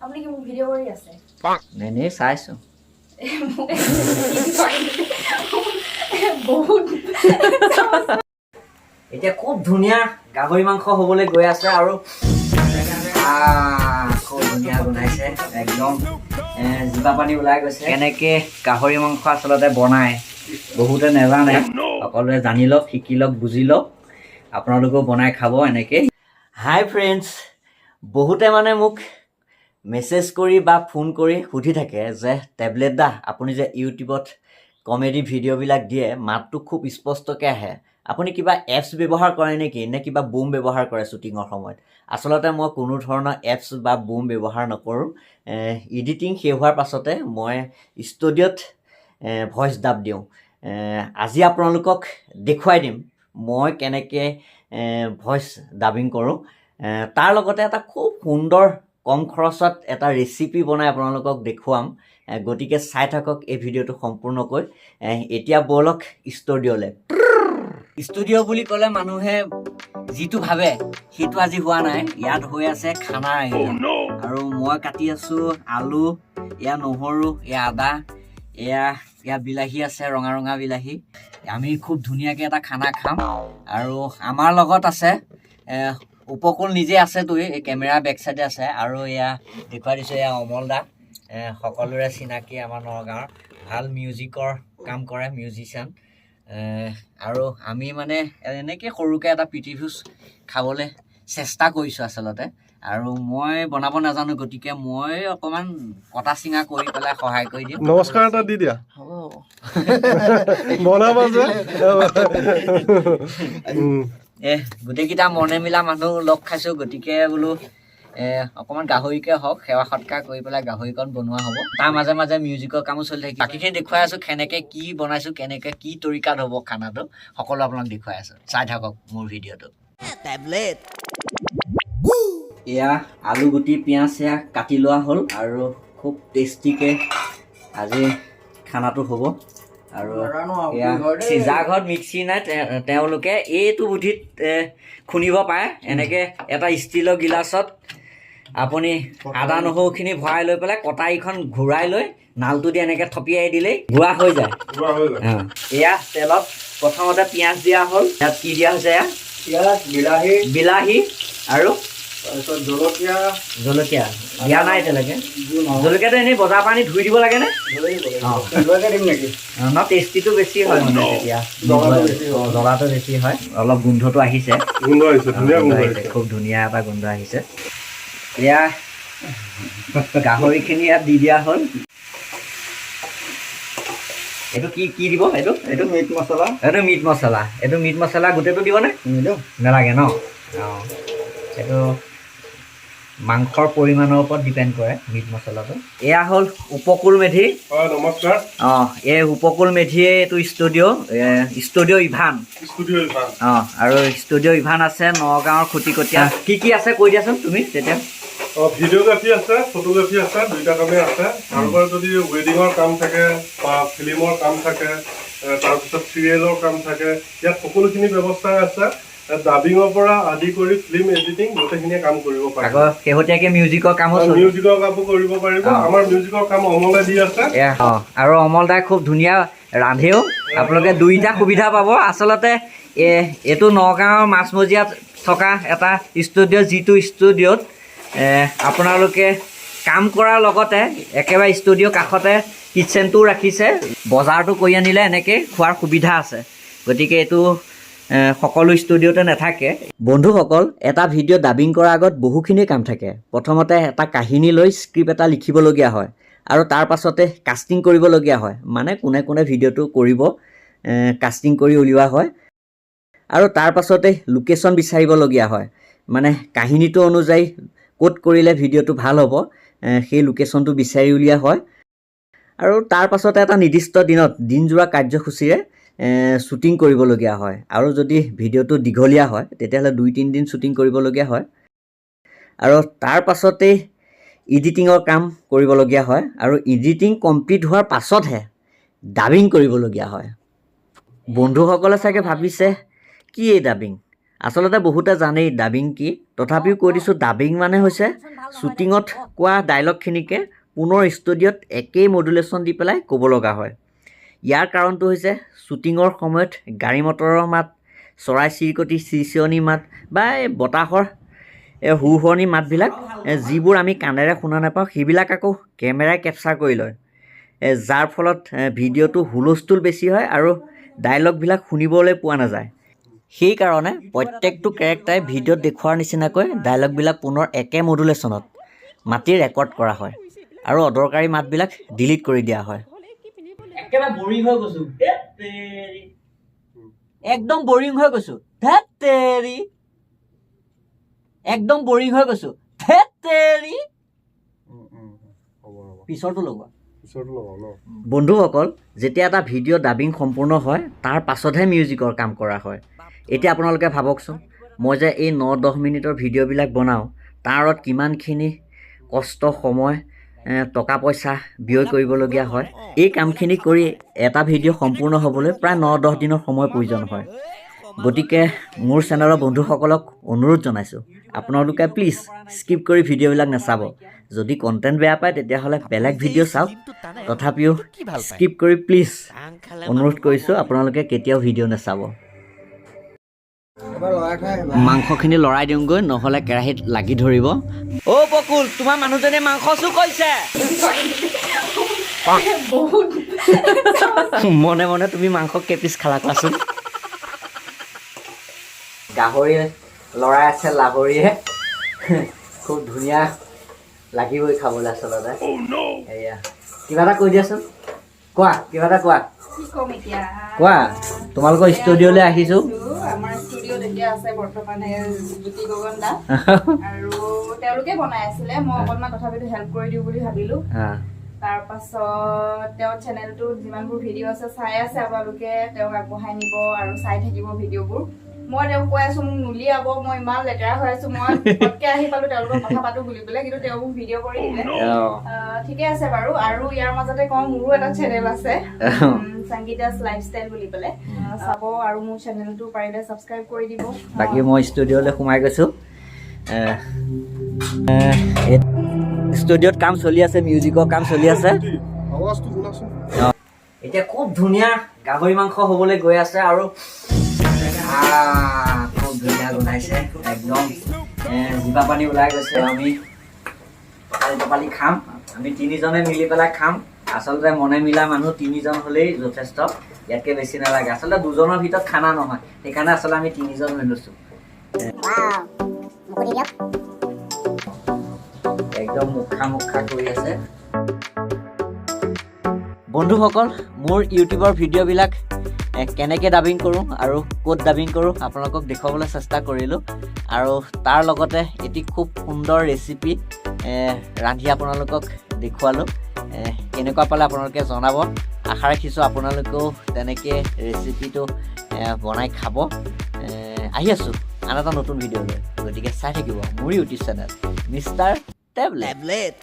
আপুনি কি মোক ভিডিঅ' কৰি আছে নেনে চাইছো বহুত এতিয়া খুব ধুনীয়া গাহৰি মাংস হ'বলৈ গৈ আছে আৰু খুব ধুনীয়া গুনাইছে একদম জিভা পানী ওলাই গৈছে কেনেকৈ গাহৰি মাংস আচলতে বনায় বহুতে নাজানে সকলোৱে জানি লওক শিকি লওক বুজি লওক আপোনালোকেও বনাই খাব এনেকৈ হাই ফ্ৰেণ্ডছ বহুতে মানে মোক মেছেজ কৰি বা ফোন কৰি সুধি থাকে যে টেবলেট দা আপুনি যে ইউটিউবত কমেডি ভিডিঅ'বিলাক দিয়ে মাতটো খুব স্পষ্টকৈ আহে আপুনি কিবা এপছ ব্যৱহাৰ কৰে নেকি নে কিবা বুম ব্যৱহাৰ কৰে শ্বুটিঙৰ সময়ত আচলতে মই কোনো ধৰণৰ এপছ বা বুম ব্যৱহাৰ নকৰোঁ এডিটিং শেষ হোৱাৰ পাছতে মই ষ্টুডিঅ'ত ভইচ ডাব দিওঁ আজি আপোনালোকক দেখুৱাই দিম মই কেনেকৈ ভইচ ডাবিং কৰোঁ তাৰ লগতে এটা খুব সুন্দৰ কম খৰচত এটা ৰেচিপি বনাই আপোনালোকক দেখুৱাম গতিকে চাই থাকক এই ভিডিঅ'টো সম্পূৰ্ণকৈ এতিয়া ব'লক ষ্টুডিঅ'লৈ ষ্টুডিঅ' বুলি ক'লে মানুহে যিটো ভাবে সেইটো আজি হোৱা নাই ইয়াত হৈ আছে খানাৰ আয়োজন আৰু মই কাটি আছোঁ আলু এয়া নহৰু এয়া আদা এয়া বিলাহী আছে ৰঙা ৰঙা বিলাহী আমি খুব ধুনীয়াকৈ এটা খানা খাম আৰু আমাৰ লগত আছে উপকূল নিজে আছে তুই এই কেমেৰা বেক চাইডে আছে আৰু এয়া দেখুৱাই দিছোঁ এয়া অমল দা সকলোৰে চিনাকি আমাৰ নগাঁৱৰ ভাল মিউজিকৰ কাম কৰে মিউজিচিয়ান আৰু আমি মানে এনেকৈ সৰুকৈ এটা প্ৰিভিউজ খাবলৈ চেষ্টা কৰিছোঁ আচলতে আৰু মই বনাব নাজানো গতিকে মই অকণমান কটা চিঙা কৰি পেলাই সহায় কৰি দিম নমস্কাৰ এটা দি দিয়া হ'ব বনাবা যে গোটেইকেইটা মনে মিলা মানুহ লগ খাইছোঁ গতিকে বোলো অকণমান গাহৰিকে হওক সেৱা সৎকাৰ কৰি পেলাই গাহৰিকণ বনোৱা হ'ব তাৰ মাজে মাজে মিউজিকৰ কামো চলি থাকে বাকীখিনি দেখুৱাই আছোঁ কেনেকৈ কি বনাইছোঁ কেনেকৈ কি তৰিকাত হ'ব খানাটো সকলো আপোনাক দেখুৱাই আছোঁ চাই থাকক মোৰ ভিডিঅ'টো টেবলেট এয়া আলু গুটি পিঁয়াজ এয়া কাটি লোৱা হ'ল আৰু খুব টেষ্টিকৈ আজি খানাটো হ'ব আৰু এয়া চিজা ঘৰত মিক্সি নাই তেওঁলোকে এইটো বুদ্ধিত খুন্দিব পাৰে এনেকৈ এটা ষ্টীলৰ গিলাচত আপুনি আদা নহৰুখিনি ভৰাই লৈ পেলাই কটাৰীখন ঘূৰাই লৈ নালটো দি এনেকৈ থপিয়াই দিলেই গুড়া হৈ যায় এয়া তেলত প্ৰথমতে পিঁয়াজ দিয়া হ'ল ইয়াত কি দিয়া হৈছে এয়া পিঁয়াজ বিলাহী আৰু তাৰপিছত জলকীয়া দিয়া নাই এতিয়ালৈকে জলকীয়াটো এনেই বজাৰ পানী ধুই দিব লাগেনে দিম নেকি ন টেষ্টিটো বেছি হয় মানে তেতিয়া জ্বলাটো বেছি হয় অলপ গোন্ধটো আহিছে খুব ধুনীয়া এটা গোন্ধ আহিছে এয়া গাহৰিখিনি ইয়াত দি দিয়া হ'ল এইটো কি দিব এইটো মিট মছলা গোটেইটো দিবনে নালাগে ন অঁ এইটো মাংসৰ পৰিমাণৰ ওপৰত ডিপেণ্ড কৰে মিট মছলাটো এয়া হ'ল উপকূল মেধি নমস্কাৰ এই উপকূল মেধিয়ে এইটো ষ্টুডিঅ' ইভান আৰু ষ্টুডিঅ' ইভান আছে নগাঁৱৰ খুটিকটীয়া কি আছে কৈ দিয়াচোন তুমি তেতিয়া ভিডিঅ'গ্ৰাফী আছে ফটোগ্ৰাফী আছে দুইটা কামেই আছে কাৰোবাৰ যদি ৱেডিঙৰ কাম থাকে বা ফিল্মৰ কাম থাকে তাৰপিছত চিৰিয়েলৰ কাম থাকে ইয়াত সকলোখিনি ব্যৱস্থাই আছে ডাবিঙৰ পৰা আদি কৰি ফিল্ম এডিটিং গোটেইখিনিয়ে কাম কৰিব পাৰে আকৌ শেহতীয়াকৈ মিউজিকৰ কামো কৰিব পাৰিব আমাৰ মিউজিকৰ কাম অমলে দি আছে আৰু অমল দাই খুব ধুনীয়া ৰান্ধেও আপোনালোকে দুইটা সুবিধা পাব আচলতে এইটো নগাঁৱৰ মাজমজিয়াত থকা এটা ষ্টুডিঅ' যিটো ষ্টুডিঅ'ত আপোনালোকে কাম কৰাৰ লগতে একেবাৰে ষ্টুডিঅ' কাষতে কিটচেনটোও ৰাখিছে বজাৰটো কৰি আনিলে এনেকৈ খোৱাৰ সুবিধা আছে গতিকে এইটো সকলো ষ্টুডিঅ'তে নাথাকে বন্ধুসকল এটা ভিডিঅ' ডাবিং কৰাৰ আগত বহুখিনি কাম থাকে প্ৰথমতে এটা কাহিনী লৈ স্ক্ৰিপ্ট এটা লিখিবলগীয়া হয় আৰু তাৰ পাছতে কাষ্টিং কৰিবলগীয়া হয় মানে কোনে ভিডিঅ'টো কৰিব কাষ্টিং কৰি উলিওৱা হয় আৰু তাৰ পাছতে লোকেশ্যন বিচাৰিবলগীয়া হয় মানে কাহিনীটো অনুযায়ী ক'ত কৰিলে ভিডিঅ'টো ভাল হ'ব সেই লোকেশ্যনটো বিচাৰি উলিওৱা হয় আৰু তাৰ পাছতে এটা নিৰ্দিষ্ট দিনজোৰা কাৰ্যসূচীৰে শ্বুটিং কৰিবলগীয়া হয় আৰু যদি ভিডিঅ'টো দীঘলীয়া হয় তেতিয়াহ'লে 2-3 দিন শ্বুটিং কৰিবলগীয়া হয় আৰু তাৰ পাছতেই এডিটিঙৰ কাম কৰিবলগীয়া হয় আৰু এডিটিং কমপ্লিট হোৱাৰ পাছতহে ডাবিং কৰিবলগীয়া হয় বন্ধুসকলে চাগে ভাবিছে কি এই ডাবিং আচলতে বহুতে জানেই ডাবিং কি, তথাপিও কৈ দিছোঁ ডাবিং মানে হৈছে শ্বুটিঙত কোৱা ডাইলগখিনিকে পুনৰ ষ্টুডিঅ'ত একেই মডুলেশ্যন দি পেলাই ক'ব লগা হয়। ইয়াৰ কাৰণটো হৈছে শ্বুটিঙৰ সময়ত গাড়ী মটৰৰ মাত, চৰাই চিৰিকটি চিৰিচিৰণি মাত বা এই বতাহৰ হুৰহুৰণি মাতবিলাক যিবোৰ আমি কাণেৰে শুনা নাপাওঁ সেইবিলাক আকৌ কেমেৰাই কেপচাৰ কৰি লয়, যাৰ ফলত ভিডিঅ'টো হুলস্থুল বেছি হয় আৰু ডাইলগবিলাক শুনিবলৈ পোৱা নাযায়। সেইকাৰণে প্ৰত্যেকটো কেৰেক্টাৰে ভিডিঅ'ত দেখুওৱাৰ নিচিনাকৈ ডাইলগবিলাক পুনৰ একে মডুলেশ্যনত মাতি ৰেকৰ্ড কৰা হয় আৰু অদৰকাৰী মাতবিলাক ডিলিট কৰি দিয়া হয়। একেবাৰে বৰিং হৈ গৈছোঁ, একদম বৰিং হৈ গৈছোঁ, একদম বৰিং হৈ গৈছোঁ, পিছৰটো লগোৱা। বন্ধুসকল, যেতিয়া এটা ভিডিঅ' ডাবিং সম্পূৰ্ণ হয় তাৰ পাছতহে মিউজিকৰ কাম কৰা হয়। এতিয়া আপোনালোকে ভাবকচোন, মই যে এই 9-10 মিনিটৰ ভিডিঅ'বিলাক বনাওঁ তাৰত কিমানখিনি কষ্ট, সময়, টকা পইচা ব্যয় কৰিবলগীয়া হয়। এই কামখিনি কৰি এটা ভিডিঅ' সম্পূৰ্ণ হ'বলৈ প্ৰায় 9-10 দিনৰ সময় প্ৰয়োজন হয়। গতিকে মোৰ চেনেলৰ বন্ধুসকলক অনুৰোধ জনাইছোঁ, আপোনালোকে প্লিজ স্কিপ কৰি ভিডিঅ'বিলাক নাচাব। যদি কণ্টেণ্ট বেয়া পায় তেতিয়াহ'লে বেলেগ ভিডিঅ' চাওক, তথাপিও স্কিপ কৰি প্লিজ অনুৰোধ কৰিছোঁ আপোনালোকে কেতিয়াও ভিডিঅ' নাচাব। মাংসখিনি লৰাই দিওঁগৈ, নহ'লে কেৰাহীত লাগি ধৰিব। অ' বকুল, তোমাৰ মানুহজনীয়ে মাংস চুৰ কৰিছে। মনে মনে তুমি মাংস কেইপিচ খালা কোৱাচোন? গাহৰি লৰাই আছে লাহৰিয়ে, খুব ধুনীয়া লাগিবই খাবলৈ আচলতে। এয়া কিবা এটা কৈ দিয়াচোন, কোৱা, কিবা এটা কোৱা। কোৱা, তোমালোকৰ ষ্টুডিঅ'লৈ আহিছোঁ। আমাৰ ষ্টুডিঅ'ত এতিয়া আছে বৰ্তমানে জ্যোতিগগন দা, আৰু তেওঁলোকে বনাই আছিলে, মই অকণমান তথাপিতো হেল্প কৰি দিওঁ বুলি ভাবিলোঁ। তাৰপাছত তেওঁৰ চেনেলটোত যিমানবোৰ ভিডিঅ' আছে চাই আছে আপোনালোকে, তেওঁক আগবঢ়াই নিব আৰু চাই থাকিব ভিডিঅ'বোৰ। মই তেওঁক কৈ আছোঁ মোক নুলিয়াব, মই ইমান লেতেৰা হৈ আছোঁ, মই পটকৈ আহি পালোঁ তেওঁলোকৰ কথা পাতোঁ বুলি পেলাই, কিন্তু তেওঁ মোক ভিডিঅ' কৰি দিলে। ঠিকে আছে বাৰু। আৰু ইয়াৰ মাজতে কওঁ, মোৰো এটা চেনেল আছে সংগীতাছ লাইফষ্টাইল বুলি পেলাই, চাব আৰু মোৰ চেনেলটো পাৰিলে ছাবস্ক্ৰাইব কৰি দিব। বাকী মই ষ্টুডিঅ'লৈ সোমাই গৈছোঁ। ষ্টুডিঅ'ত কাম চলি আছে, মিউজিকৰ কাম চলি আছে। এতিয়া খুব ধুনীয়া গাহৰি মাংস হ'বলৈ গৈ আছে আৰু খুব ধুনীয়া গোন্ধাইছে, একদম জিভা পানী ওলাই গৈছে। আমি টপালি খাম, আমি 3জনে মিলি পেলাই খাম। আচলতে মনে মিলা মানুহ 3জন হ'লেই যথেষ্ট, ইয়াতকৈ বেছি নালাগে। আচলতে 2জনৰ ভিতৰত খানা নহয়, সেইকাৰণে আচলতে আমি 3জন হৈ লৈছোঁ। একদম মুখা কৰি আছে। বন্ধুসকল, মোৰ ইউটিউবৰ ভিডিঅ'বিলাক কেনেকৈ ডাবিং কৰোঁ আৰু ক'ত ডাবিং কৰোঁ আপোনালোকক দেখুৱাবলৈ চেষ্টা কৰিলোঁ, আৰু তাৰ লগতে এটি খুব সুন্দৰ ৰেচিপি ৰান্ধি আপোনালোকক দেখুৱালোঁ। কেনেকুৱা পালে আপোনালোকে জনাব। আশা ৰাখিছোঁ আপোনালোকেও তেনেকৈ ৰেচিপিটো বনাই খাব। আহি আছোঁ আন এটা নতুন ভিডিঅ'লৈ, গতিকে চাই থাকিব মোৰ ইউটিউব চেনেল মিষ্টাৰ টেবলেট।